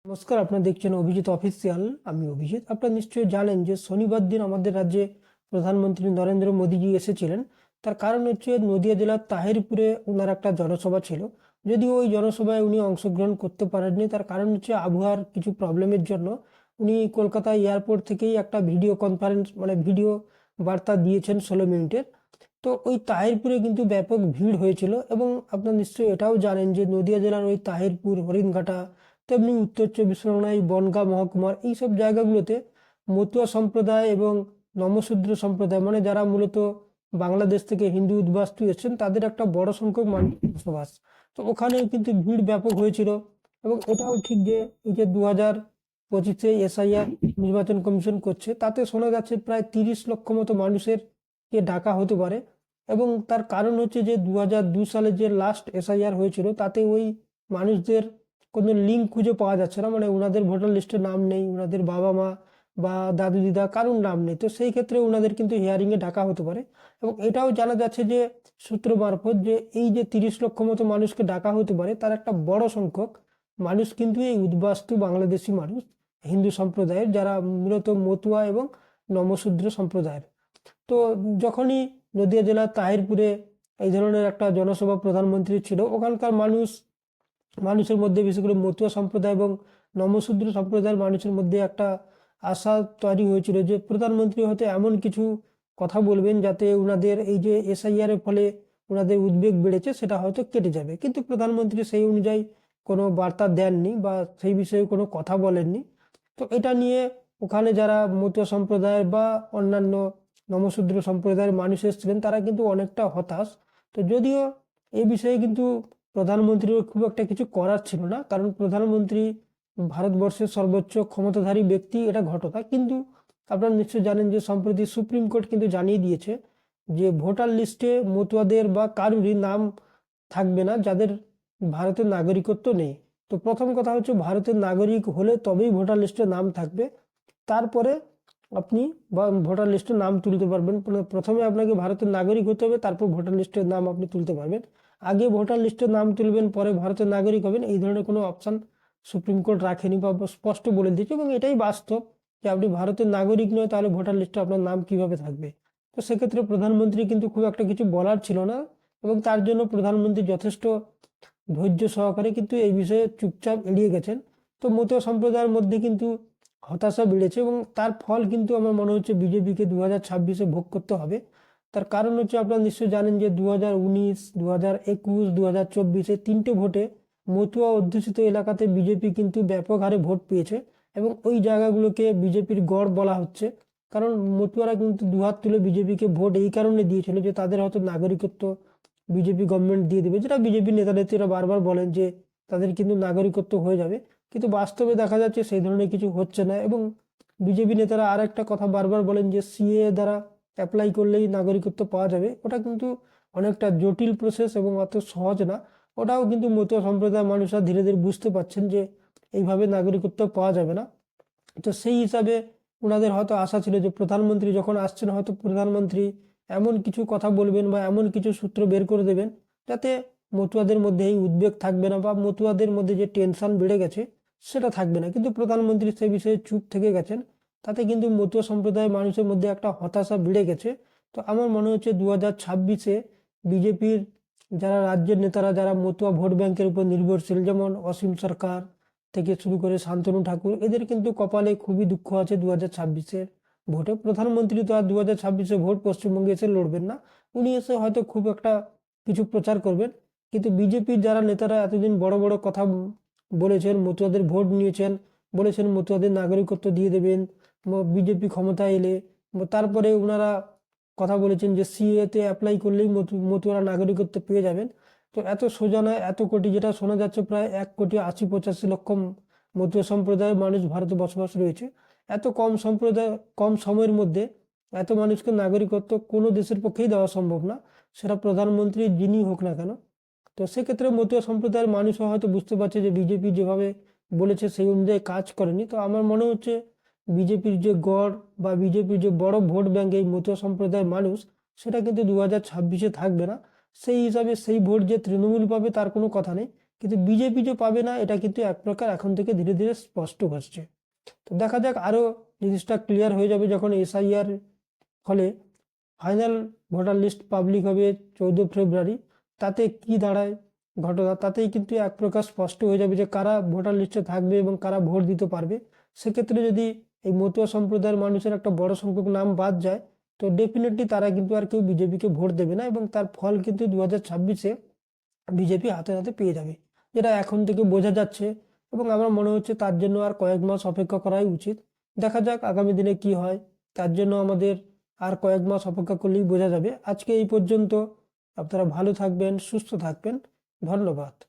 নমস্কার, আপনারা দেখছেন অভিজিৎ অফিসিয়াল। আমি অভিজিৎ। আপনারা নিশ্চয়ই জানেন যে শনিবার দিন আমাদের রাজ্যে প্রধানমন্ত্রী নরেন্দ্র মোদীজি এসেছিলেন। তার কারণ হচ্ছে নদিয়া জেলার তাহিরপুরে ওনার একটা জনসভা ছিল। যদিও ওই জনসভায় উনি অংশগ্রহণ করতে পারেননি, তার কারণ হচ্ছে আবহাওয়ার কিছু প্রবলেমের জন্য উনি কলকাতা এয়ারপোর্ট থেকেই একটা ভিডিও কনফারেন্স ভিডিও বার্তা দিয়েছেন 16 মিনিটের। তো ওই তাহিরপুরে কিন্তু ব্যাপক ভিড় হয়েছিল এবং আপনারা নিশ্চয়ই এটাও জানেন যে নদিয়া জেলার ওই তাহিরপুর, হরিণঘাটা, তেমনি উত্তর চব্বিশ পরগনায় বনগাঁ মহকুমার এইসব জায়গাগুলোতে মতুয়া সম্প্রদায় এবং নমশূদ্র সম্প্রদায় যারা মূলত বাংলাদেশ থেকে হিন্দু উদ্বাস্তু এসেছেন তাদের একটা বড় সংখ্যক মানুষ বসবাস। তো ওখানে কিন্তু ভিড় ব্যাপক হয়েছিল। এবং এটাও ঠিক যে এই যে 2025-এ এসআইআর নির্বাচন কমিশন করছে, তাতে শোনা যাচ্ছে প্রায় 30 লক্ষ মতো মানুষের কে ডাকা হতে পারে। এবং তার কারণ হচ্ছে যে 2002 সালে যে লাস্ট এসআইআর হয়েছিল তাতে ওই মানুষদের কোনো লিঙ্ক খুঁজে পাওয়া যাচ্ছে না, ওনাদের ভোটার লিস্টে নাম নেই, ওনাদের বাবা মা বা দাদু দিদা কারুর নাম নেই। তো সেই ক্ষেত্রে ওনাদের কিন্তু হিয়ারিংয়ে ডাকা হতে পারে। এবং এটাও জানা যাচ্ছে যে সূত্র মারফত যে এই যে 30 লক্ষ মতো মানুষকে ডাকা হতে পারে তার একটা বড় সংখ্যক মানুষ কিন্তু এই উদ্বাস্তু বাংলাদেশি মানুষ, হিন্দু সম্প্রদায়ের, যারা মূলত মতুয়া এবং নমশূদ্র সম্প্রদায়ের। তো যখনই নদিয়া জেলার তাহিরপুরে এই ধরনের একটা জনসভা প্রধানমন্ত্রী ছিল, ওখানকার মানুষের মধ্যে, বিশেষ করে মতুয়া সম্প্রদায় এবং নমশূদ্র সম্প্রদায়ের মানুষের মধ্যে একটা আশা তৈরি হয়েছিল যে প্রধানমন্ত্রী হয়তো এমন কিছু কথা বলবেন যাতে ওনাদের এই যে এসআইআর এর ফলে ওনাদের উদ্বেগ বেড়েছে সেটা হয়তো কেটে যাবে। কিন্তু প্রধানমন্ত্রী সেই অনুযায়ী কোনো বার্তা দেননি বা সেই বিষয়ে কোনো কথা বলেননি। তো এটা নিয়ে ওখানে যারা মতুয়া সম্প্রদায়ের বা অন্যান্য নমশূদ্র সম্প্রদায়ের মানুষ এসেছিলেন তারা কিন্তু অনেকটা হতাশ। তো যদিও এই বিষয়ে কিন্তু প্রধানমন্ত্রীর খুব একটা কিছু করার ছিল না, কারণ প্রধানমন্ত্রী ভারতবর্ষের সর্বোচ্চ ক্ষমতাধারী ব্যক্তি, এটা ঘটনা। কিন্তু আপনারা নিশ্চয়ই জানেন যে সম্প্রতি সুপ্রিম কোর্ট কিন্তু জানিয়ে দিয়েছে যে ভোটার লিস্টে মতুয়াদের বা কারুরই নাম থাকবে না যাদের ভারতের নাগরিকত্ব নেই। তো প্রথম কথা হচ্ছে ভারতের নাগরিক হলে তবেই ভোটার লিস্টে নাম থাকবে, তারপরে আপনি ভোটার লিস্টে নাম তুলতে পারবেন। প্রথমে আপনাকে ভারতের নাগরিক হতে হবে, তারপর ভোটার লিস্টের নাম আপনি তুলতে পারবেন। আগে ভোটার লিস্টের নাম তুলবেন পরে ভারতের নাগরিক হবেন, এই ধরনের কোনো অপশন সুপ্রিম কোর্ট রাখেনি বা স্পষ্ট বলে দিয়েছে। এবং এটাই বাস্তব যে আপনি ভারতের নাগরিক নয় তাহলে ভোটার লিস্টে আপনার নাম কিভাবে থাকবে। তো সেক্ষেত্রে প্রধানমন্ত্রী কিন্তু খুব একটা কিছু বলার ছিল না এবং তার জন্য প্রধানমন্ত্রী যথেষ্ট ধৈর্য সহকারে কিন্তু এই বিষয়ে চুপচাপ এড়িয়ে গেছেন। তো মতুয়া সম্প্রদায়ের মধ্যে কিন্তু হতাশা বেড়েছে এবং তার ফল কিন্তু আমার মনে হচ্ছে বিজেপিকে 2026-এ ভোগ করতে হবে। তার কারণ হচ্ছে আপনারা নিশ্চয়ই জানেন যে 2019, 2021, 2024 তিনটে ভোটে মতুয়া অধ্যুষিত এলাকাতে বিজেপি কিন্তু ব্যাপক হারে ভোট পেয়েছে এবং ওই জায়গাগুলোকে বিজেপির গড় বলা হচ্ছে। কারণ মতুয়ারা কিন্তু দুহাত তুলে বিজেপিকে ভোট এই কারণে দিয়েছিল যে তাদের হয়তো নাগরিকত্ব বিজেপি গভর্নমেন্ট দিয়ে দেবে, যেটা বিজেপি নেতা নেত্রীরা বারবার বলেন যে তাদের কিন্তু নাগরিকত্ব হয়ে যাবে। কিন্তু বাস্তবে দেখা যাচ্ছে সেই ধরনের কিছু হচ্ছে না। এবং বিজেপি নেতারা আর একটা কথা বারবার বলেন যে সিএ দ্বারা অ্যাপ্লাই করলেই নাগরিকত্ব পাওয়া যাবে। ওটা কিন্তু অনেকটা জটিল প্রসেস এবং অত সহজ না। ওটাও কিন্তু মতুয়া সম্প্রদায়ের মানুষরা ধীরে ধীরে বুঝতে পারছেন যে এইভাবে নাগরিকত্ব পাওয়া যাবে না। তো সেই হিসাবে ওনাদের হয়তো আশা ছিল যে প্রধানমন্ত্রী যখন আসছেন হয়তো প্রধানমন্ত্রী এমন কিছু কথা বলবেন বা এমন কিছু সূত্র বের করে দেবেন যাতে মতুয়াদের মধ্যে এই উদ্বেগ থাকবে না বা মতুয়াদের মধ্যে যে টেনশন বেড়ে গেছে সেটা থাকবে না। কিন্তু প্রধানমন্ত্রী সেই বিষয়ে চুপ থেকে গেছেন, তাতে কিন্তু মতুয়া সম্প্রদায়ের মানুষের মধ্যে একটা হতাশা বেড়ে গেছে। তো আমার মনে হচ্ছে 2026-এ বিজেপির যারা রাজ্যের নেতারা, যারা মতুয়া ভোট ব্যাংকের উপর নির্ভরশীল, যেমন অসীম সরকার থেকে শুরু করে শান্তনু ঠাকুর, এদের কিন্তু কপালে খুবই দুঃখ আছে 2026-এর ভোটে। প্রধানমন্ত্রী তো আর 2026-এ ভোট পশ্চিমবঙ্গে এসে লড়বেন না, উনি এসে হয়তো খুব একটা কিছু প্রচার করবেন। কিন্তু বিজেপির যারা নেতারা এতদিন বড় বড় কথা বলেছেন, মতুয়াদের ভোট নিয়েছেন, বলেছেন মতুয়াদের নাগরিকত্ব দিয়ে দেবেন বিজেপি ক্ষমতায় এলে, তারপরে ওনারা কথা বলেছেন যে সিএ তে অ্যাপ্লাই করলেই মতুয়ারা নাগরিকত্ব পেয়ে যাবেন। তো এত সোজা নয়, এত কোটি, যেটা শোনা যাচ্ছে প্রায় 1,80,85,00,000 মতুয়া সম্প্রদায়ের মানুষ ভারতে বসবাস রয়েছে। এত কম সময়ের মধ্যে এত মানুষকে নাগরিকত্ব কোনো দেশের পক্ষেই দেওয়া সম্ভব না, সেটা প্রধানমন্ত্রী যিনি হোক না কেন। তো সেক্ষেত্রে মতুয়া সম্প্রদায়ের মানুষও হয়তো বুঝতে পারছে যে বিজেপি যেভাবে বলেছে সেই অনুযায়ী কাজ করেনি। তো আমার মনে হচ্ছে বিজেপির যে গড় বা বিজেপির যে বড় ভোট ব্যাংক এই মতুয়া সম্প্রদায়ের মানুষ, সেটা কিন্তু 2026-এ থাকবে না। সেই হিসাবে সেই ভোট যে তৃণমূল পাবে তার কোনো কথা নেই, কিন্তু বিজেপি যে পাবে না এটা কিন্তু এক প্রকার এখন থেকে ধীরে ধীরে স্পষ্ট হচ্ছে। তো দেখা যাক, আরও জিনিসটা ক্লিয়ার হয়ে যাবে যখন এসআইআর ফলে ফাইনাল ভোটার লিস্ট পাবলিক হবে 14 ফেব্রুয়ারি। তাতে কি দাঁড়ায় ঘটনা, তাতেই কিন্তু এক প্রকার স্পষ্ট হয়ে যাবে যে কারা ভোটার লিস্টে থাকবে এবং কারা ভোট দিতে পারবে। সেক্ষেত্রে যদি এই মতুয়া সম্প্রদায়ের মানুষের একটা বড় সংখ্যক নাম বাদ যায়, তো ডেফিনেটলি তারা কিন্তু আর কেউ বিজেপিকে ভোট দেবে না এবং তার ফল কিন্তু 2026-এ বিজেপি হাতে হাতে পেয়ে যাবে, যেটা এখন থেকে বোঝা যাচ্ছে। এবং আমার মনে হচ্ছে তার জন্য আর কয়েক মাস অপেক্ষা করাই উচিত। দেখা যাক আগামী দিনে কি হয়, তার জন্য আমাদের আর কয়েক মাস অপেক্ষা করলেই বোঝা যাবে। আজকে এই পর্যন্ত। আপনারা ভালো থাকবেন, সুস্থ থাকবেন। ধন্যবাদ।